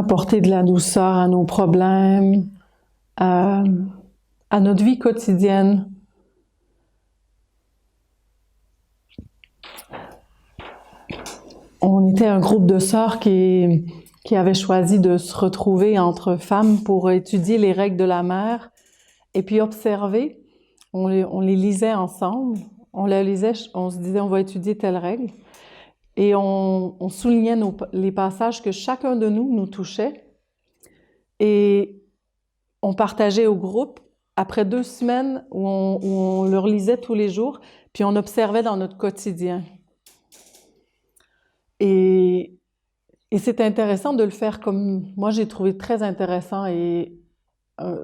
apporter de la douceur à nos problèmes, à notre vie quotidienne. On était un groupe de sœurs qui avait choisi de se retrouver entre femmes pour étudier les règles de la mère et puis observer. On les lisait ensemble. On les lisait, on se disait on va étudier telle règle. Et on soulignait les passages que chacun de nous touchait. Et on partageait au groupe après 2 semaines où on le relisait tous les jours, puis on observait dans notre quotidien. Et c'est intéressant de le faire comme... Moi, j'ai trouvé très intéressant et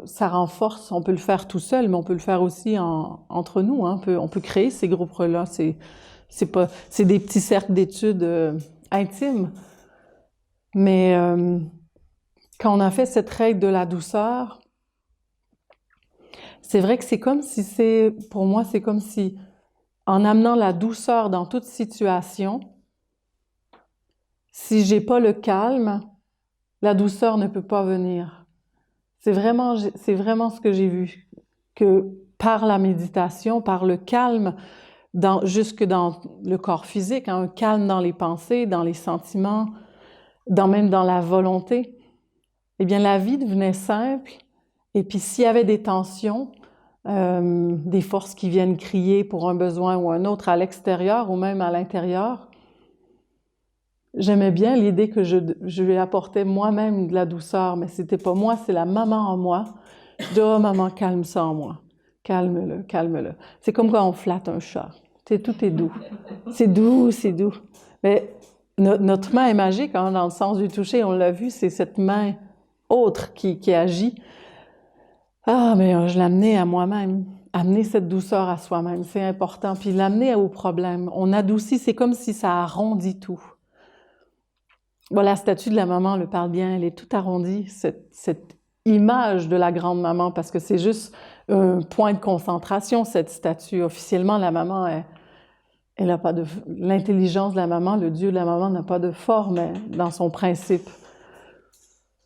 ça renforce. On peut le faire tout seul, mais on peut le faire aussi entre nous. Hein. On peut créer ces groupes-là. C'est des petits cercles d'études intimes. Mais quand on a fait cette règle de la douceur, c'est vrai que c'est comme si pour moi, c'est comme si, en amenant la douceur dans toute situation, si j'ai pas le calme, la douceur ne peut pas venir. C'est vraiment ce que j'ai vu, que par la méditation, par le calme, jusque dans le corps physique, hein, un calme dans les pensées, dans les sentiments, même dans la volonté, eh bien la vie devenait simple. Et puis s'il y avait des tensions, des forces qui viennent crier pour un besoin ou un autre à l'extérieur ou même à l'intérieur, j'aimais bien l'idée que je lui apportais moi-même de la douceur, mais c'était pas moi, c'est la maman en moi. Je dis « Oh maman, calme ça en moi, calme-le, calme-le ». C'est comme quand on flatte un chat, tout est doux. C'est doux, c'est doux. Mais notre main est magique, hein, dans le sens du toucher, on l'a vu, c'est cette main autre qui agit. Ah, mais je l'amenais à moi-même. Amener cette douceur à soi-même, c'est important. Puis l'amener au problème. On adoucit, c'est comme si ça arrondit tout. Bon, la statue de la maman le parle bien, elle est toute arrondie, cette image de la grande maman, parce que c'est juste un point de concentration, cette statue. Officiellement, la maman, elle n'a pas de... L'intelligence de la maman, le Dieu de la maman n'a pas de forme dans son principe.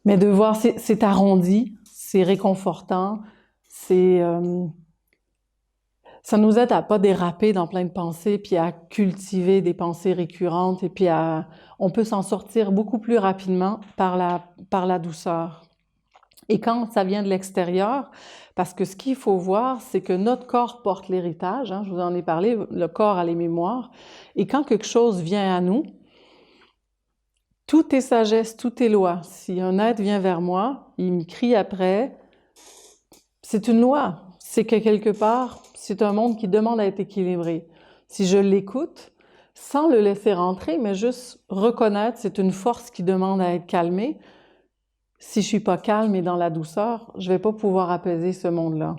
Mais de voir, c'est arrondi, c'est réconfortant, ça nous aide à pas déraper dans plein de pensées, puis à cultiver des pensées récurrentes, et puis on peut s'en sortir beaucoup plus rapidement par la douceur. Et quand ça vient de l'extérieur, parce que ce qu'il faut voir, c'est que notre corps porte l'héritage, hein, je vous en ai parlé, le corps a les mémoires, et quand quelque chose vient à nous, tout est sagesse, tout est loi. Si un être vient vers moi, il me crie après, c'est une loi. C'est que quelque part, c'est un monde qui demande à être équilibré. Si je l'écoute, sans le laisser rentrer, mais juste reconnaître, c'est une force qui demande à être calmée. Si je suis pas calme et dans la douceur, je vais pas pouvoir apaiser ce monde-là.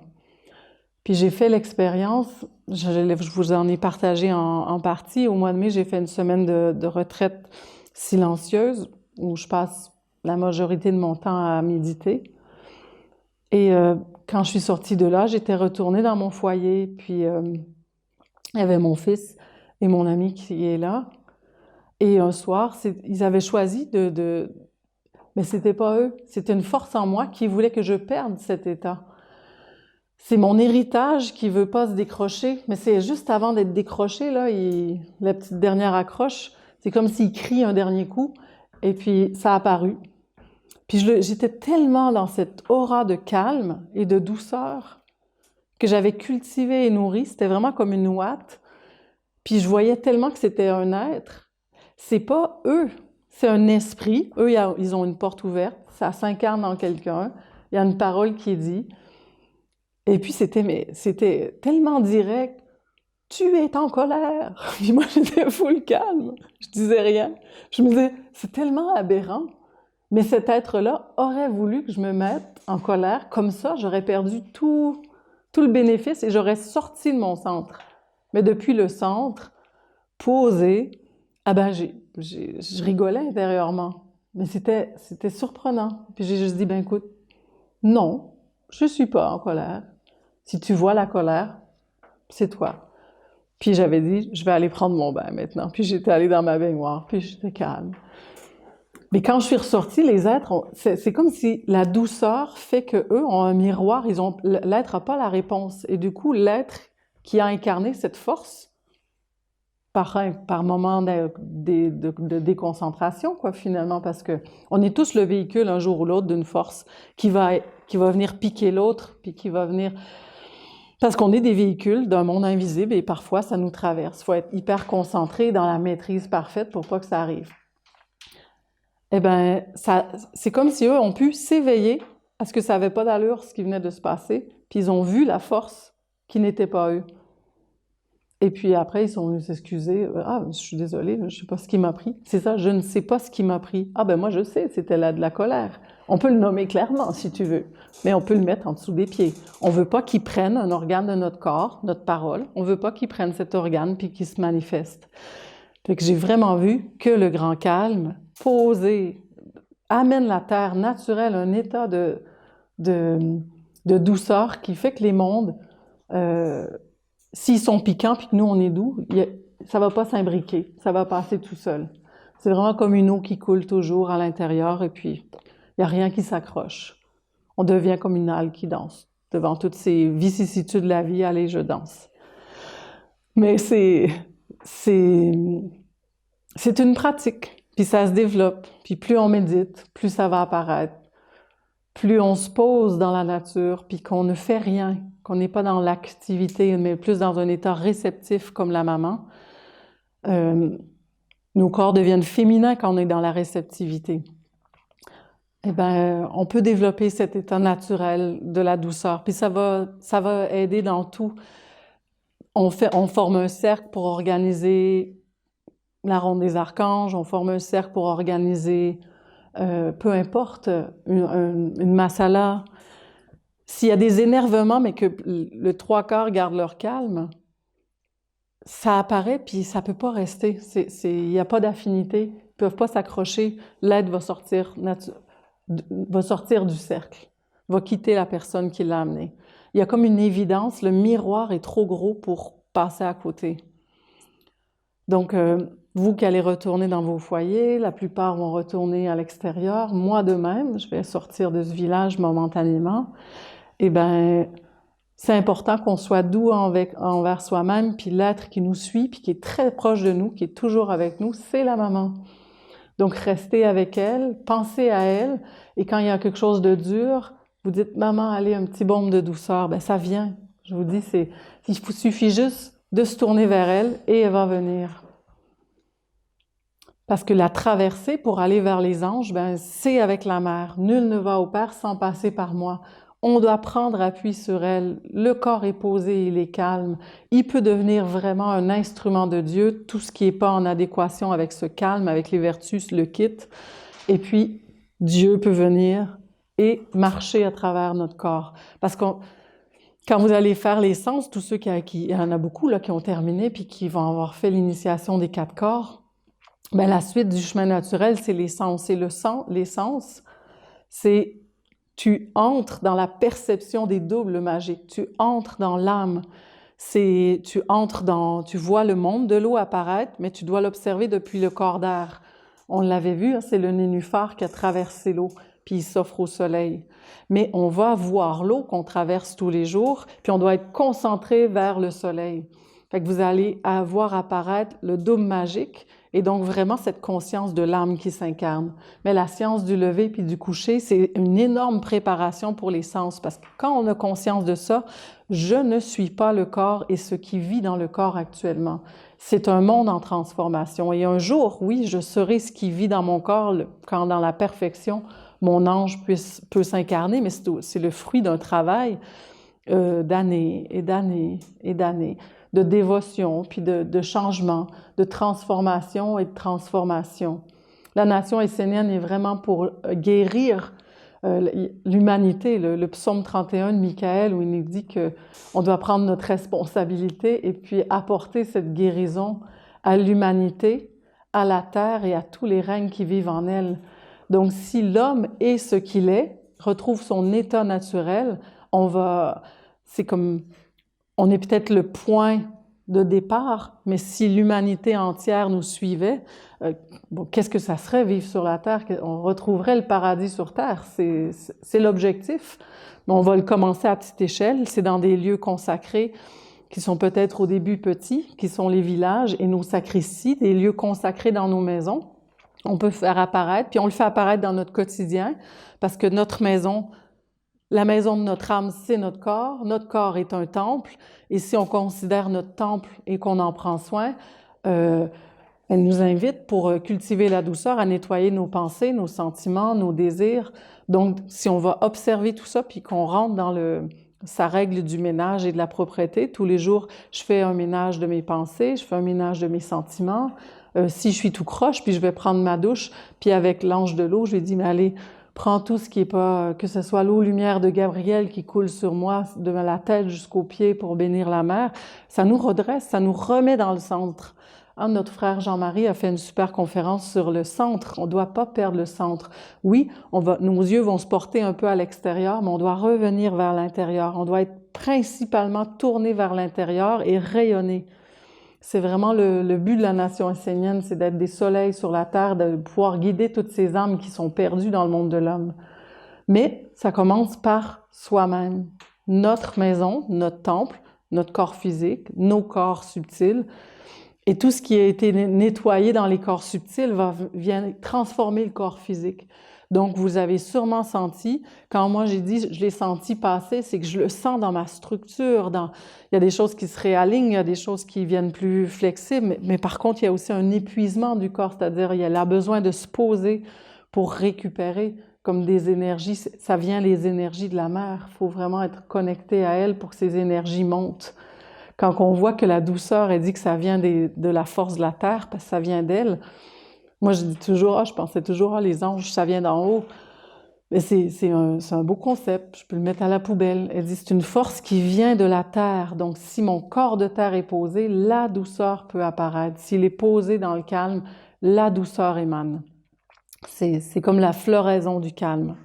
Puis j'ai fait l'expérience, je vous en ai partagé en partie. Au mois de mai, j'ai fait une semaine de retraite silencieuse où je passe la majorité de mon temps à méditer. Et quand je suis sortie de là, j'étais retournée dans mon foyer, puis il y avait mon fils et mon ami qui est là. Et un soir, ils avaient choisi mais c'était pas eux, c'était une force en moi qui voulait que je perde cet état. C'est mon héritage qui veut pas se décrocher, mais c'est juste avant d'être décroché, là, la petite dernière accroche, c'est comme s'il crie un dernier coup, et puis ça a apparu. Puis j'étais tellement dans cette aura de calme et de douceur que j'avais cultivé et nourri, c'était vraiment comme une ouate. Puis je voyais tellement que c'était un être. C'est pas eux, c'est un esprit. Eux, ils ont une porte ouverte, ça s'incarne en quelqu'un, il y a une parole qui est dite. Et puis c'était tellement direct. Tu es en colère. Puis moi, j'étais full calme. Je disais rien. Je me disais, c'est tellement aberrant. Mais cet être-là aurait voulu que je me mette en colère. Comme ça, j'aurais perdu tout le bénéfice et j'aurais sorti de mon centre. Mais depuis le centre, posé, ah ben je rigolais intérieurement. Mais c'était surprenant. Puis j'ai juste dit, ben écoute, non, je suis pas en colère. Si tu vois la colère, c'est toi. Puis j'avais dit, je vais aller prendre mon bain maintenant. Puis j'étais allée dans ma baignoire, puis j'étais calme. Mais quand je suis ressortie, les êtres, c'est comme si la douceur fait qu'eux ont un miroir, l'être n'a pas la réponse. Et du coup, l'être qui a incarné cette force, par moment de déconcentration, quoi, finalement, parce que on est tous le véhicule un jour ou l'autre d'une force qui va venir piquer l'autre, puis qui va venir... Parce qu'on est des véhicules d'un monde invisible et parfois ça nous traverse. Il faut être hyper concentré dans la maîtrise parfaite pour pas que ça arrive. Eh bien, c'est comme si eux ont pu s'éveiller à ce que ça n'avait pas d'allure, ce qui venait de se passer, puis ils ont vu la force qui n'était pas eux. Et puis après, ils sont venus s'excuser. « Ah, je suis désolée, je ne sais pas ce qui m'a pris. » C'est ça, je ne sais pas ce qui m'a pris. « Ah ben moi, je sais, c'était là de la colère. » On peut le nommer clairement, si tu veux, mais on peut le mettre en dessous des pieds. On ne veut pas qu'ils prennent un organe de notre corps, notre parole. On ne veut pas qu'ils prennent cet organe puis qu'il se manifeste. Fait que j'ai vraiment vu que le grand calme, posé, amène la terre naturelle à un état de douceur qui fait que les mondes... s'ils sont piquants puis que nous, on est doux, ça ne va pas s'imbriquer, ça va passer tout seul. C'est vraiment comme une eau qui coule toujours à l'intérieur et puis il n'y a rien qui s'accroche. On devient comme une algue qui danse. Devant toutes ces vicissitudes de la vie, allez, je danse. Mais c'est une pratique, puis ça se développe. Puis plus on médite, plus ça va apparaître. Plus on se pose dans la nature, puis qu'on ne fait rien, qu'on n'est pas dans l'activité, mais plus dans un état réceptif comme la maman, nos corps deviennent féminins quand on est dans la réceptivité. Eh bien, on peut développer cet état naturel de la douceur, puis ça va aider dans tout. On forme un cercle pour organiser la ronde des archanges, on forme un cercle pour organiser peu importe, une masala. S'il y a des énervements, mais que le trois quarts gardent leur calme, ça apparaît, puis ça ne peut pas rester. Il n'y a pas d'affinité. Ils ne peuvent pas s'accrocher. L'aide va sortir du cercle, va quitter la personne qui l'a amené. Il y a comme une évidence, le miroir est trop gros pour passer à côté. Donc, vous qui allez retourner dans vos foyers, la plupart vont retourner à l'extérieur. Moi de même, je vais sortir de ce village momentanément. Eh bien, c'est important qu'on soit doux envers soi-même, puis l'être qui nous suit, puis qui est très proche de nous, qui est toujours avec nous, c'est la maman. Donc, restez avec elle, pensez à elle, et quand il y a quelque chose de dur, vous dites « Maman, allez, un petit baume de douceur », bien ça vient. Je vous dis, il suffit juste de se tourner vers elle, et elle va venir. Parce que la traversée pour aller vers les anges, ben, c'est avec la mère. Nul ne va au Père sans passer par moi. On doit prendre appui sur elle. Le corps est posé, il est calme. Il peut devenir vraiment un instrument de Dieu. Tout ce qui n'est pas en adéquation avec ce calme, avec les vertus, le quitte. Et puis, Dieu peut venir et marcher à travers notre corps. Parce que quand vous allez faire les sens, tous ceux il y en a beaucoup là, qui ont terminé puis qui vont avoir fait l'initiation des 4 corps, ben, la suite du chemin naturel, c'est les sens. Et les sens, c'est tu entres dans la perception des doubles magiques, tu entres dans l'âme, tu vois le monde de l'eau apparaître, mais tu dois l'observer depuis le corps d'air. On l'avait vu, hein, c'est le nénuphar qui a traversé l'eau, puis il s'offre au soleil. Mais on va voir l'eau qu'on traverse tous les jours, puis on doit être concentré vers le soleil. Fait que vous allez voir apparaître le double magique, et donc vraiment cette conscience de l'âme qui s'incarne. Mais la science du lever puis du coucher, c'est une énorme préparation pour les sens, parce que quand on a conscience de ça, je ne suis pas le corps et ce qui vit dans le corps actuellement. C'est un monde en transformation. Et un jour, oui, je serai ce qui vit dans mon corps quand dans la perfection, mon ange peut s'incarner, mais c'est le fruit d'un travail d'années et d'années et d'années, de dévotion, puis de changement, de transformation et de transformation. La nation essénienne est vraiment pour guérir l'humanité. Le psaume 31 de Michaël, où il nous dit qu'on doit prendre notre responsabilité et puis apporter cette guérison à l'humanité, à la terre et à tous les règnes qui vivent en elle. Donc, si l'homme est ce qu'il est, retrouve son état naturel, c'est comme... On est peut-être le point de départ, mais si l'humanité entière nous suivait, bon, qu'est-ce que ça serait vivre sur la Terre? On retrouverait le paradis sur Terre, c'est l'objectif. Mais on va le commencer à petite échelle, c'est dans des lieux consacrés qui sont peut-être au début petits, qui sont les villages et nos sacristies, des lieux consacrés dans nos maisons. On peut faire apparaître, puis on le fait apparaître dans notre quotidien, parce que notre maison, la maison de notre âme, c'est notre corps est un temple, et si on considère notre temple et qu'on en prend soin, elle nous invite pour cultiver la douceur à nettoyer nos pensées, nos sentiments, nos désirs. Donc, si on va observer tout ça, puis qu'on rentre dans sa règle du ménage et de la propreté, tous les jours, je fais un ménage de mes pensées, je fais un ménage de mes sentiments. Si je suis tout croche, puis je vais prendre ma douche, puis avec l'ange de l'eau, je lui dis, mais allez, prends tout ce qui est pas, que ce soit l'eau lumière de Gabriel qui coule sur moi, de la tête jusqu'aux pieds pour bénir la mer, ça nous redresse, ça nous remet dans le centre. Notre frère Jean-Marie a fait une super conférence sur le centre. On ne doit pas perdre le centre. Oui, nos yeux vont se porter un peu à l'extérieur, mais on doit revenir vers l'intérieur. On doit être principalement tourné vers l'intérieur et rayonner. C'est vraiment le but de la nation essénienne, c'est d'être des soleils sur la terre, de pouvoir guider toutes ces âmes qui sont perdues dans le monde de l'homme. Mais ça commence par soi-même. Notre maison, notre temple, notre corps physique, nos corps subtils, et tout ce qui a été nettoyé dans les corps subtils vient transformer le corps physique. Donc, vous avez sûrement senti, quand moi j'ai dit je l'ai senti passer, c'est que je le sens dans ma structure. Il y a des choses qui se réalignent, il y a des choses qui viennent plus flexibles, mais par contre, il y a aussi un épuisement du corps, c'est-à-dire il a besoin de se poser pour récupérer comme des énergies. Ça vient les énergies de la mer. Il faut vraiment être connecté à elle pour que ces énergies montent. Quand on voit que la douceur, elle dit que ça vient de la force de la terre, parce que ça vient d'elle. Moi, je dis toujours, je pensais toujours, les anges, ça vient d'en haut. Mais c'est un beau concept, je peux le mettre à la poubelle. Elle dit, c'est une force qui vient de la terre. Donc, si mon corps de terre est posé, la douceur peut apparaître. S'il est posé dans le calme, la douceur émane. C'est comme la floraison du calme.